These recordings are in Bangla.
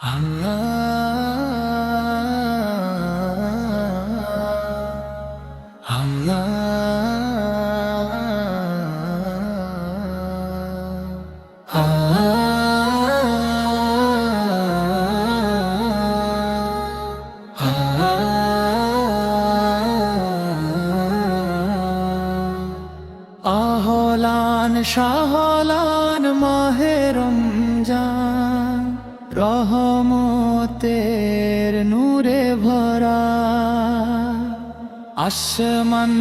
আহলান শাহলান মাহে রমজান, রহমতের নূরে ভরা। আসমান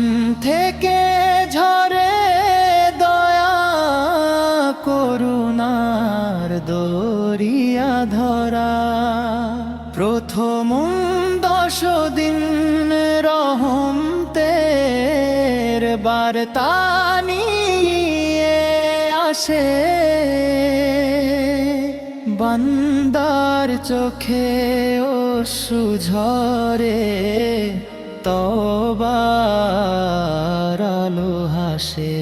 থেকে ঝরে দয়া করুণার দরিয়া ধরা। প্রথম 10 দিন রহমতের বার্তা নিয়ে আসে। বান্দার চোখে অশ্রু ঝরে, তওবার আলো হাসে।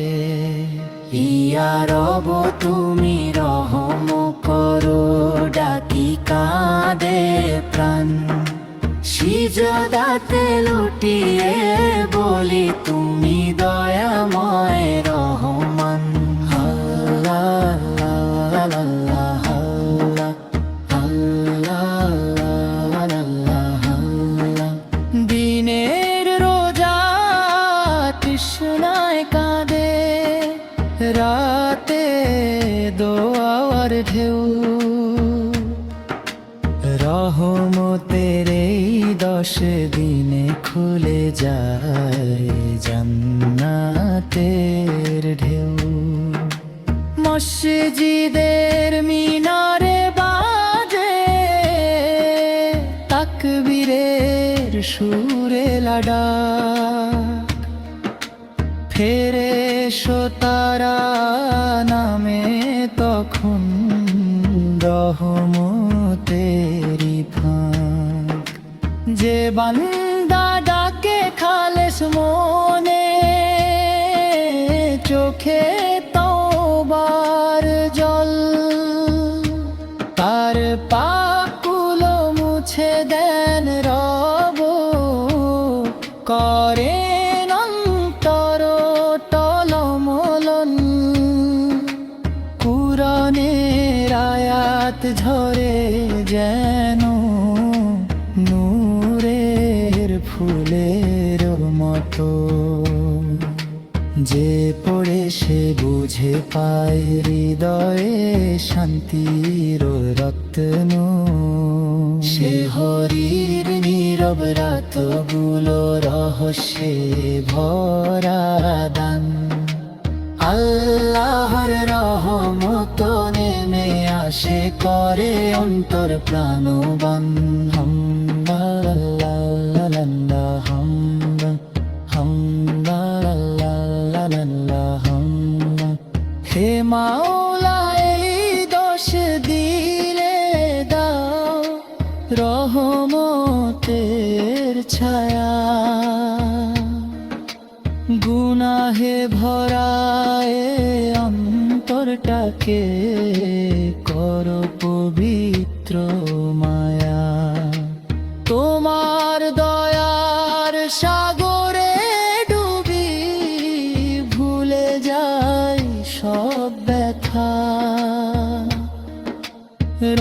ইয়া রব তুমি রহম করো, ডাকি কাঁদে প্রাণ। সিজদাতে লুটিয়ে বলি তুমি দয়াময় রহমান। আল্লাহ আল্লাহ আল্লাহ আল্লাহ আল্লাহ। দিনের রোজা তৃষ্ণায় কাঁদে, রাতে দোয়ার ঢেউ। রহমতের এই 10 দিনে খুলে যায় জান্নাতের ঢেউ। মসজিদের মিনারে বাজে তাকবীরের সুরে লাডা। ফেরেশতারা নামে তখন রহমতেরি ফাঁক। যে বান্দা ডাকে খালেস মনে, চোখে তওবার জল। তার পাপগুলো মুছে দেন রব, করেন অন্তর টলমলন। কুরআনের আয়াত ঝরে যেন নূরের ফুলের মতো। যে পড়ে সে বুঝে পায় হৃদয়ে শান্তির রত্ন। সে হরির নীরব রাতগুলো রহস্যে ভরা দান। আল্লাহর রহমত নেমে আসে, করে অন্তর প্রাণবান। হে মাওলা এই 10 দিলে দাও রহমতের ছায়া। গুনাহে ভরায় অন্তরটাকে করো পবিত্র মায়া। তোমার দয়ার সাগরে ডুবি ভুলে যাই সব ব্যথা।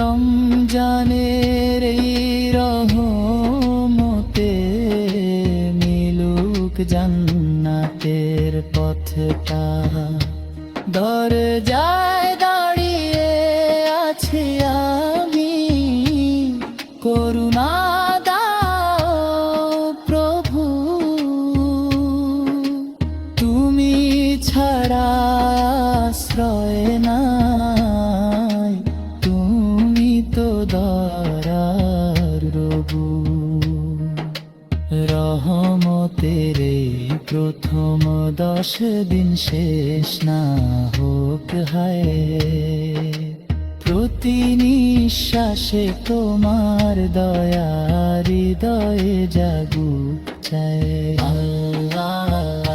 রমজানের এই রহমতে মিলুক জান্নাতের পথটা। দরজায় দাঁড়িয়ে আছি আমি, করুণা দাও প্রভু। তুমি ছাড়া আশ্রয় নাই, তুমি তো দয়ার রবু। রহমতের এই প্রথম 10 দিন শেষ না হোক হায়। প্রতি নিঃশ্বাসে তোমার দয়া হৃদয়ে জাগুক চায়। আল্লাহ।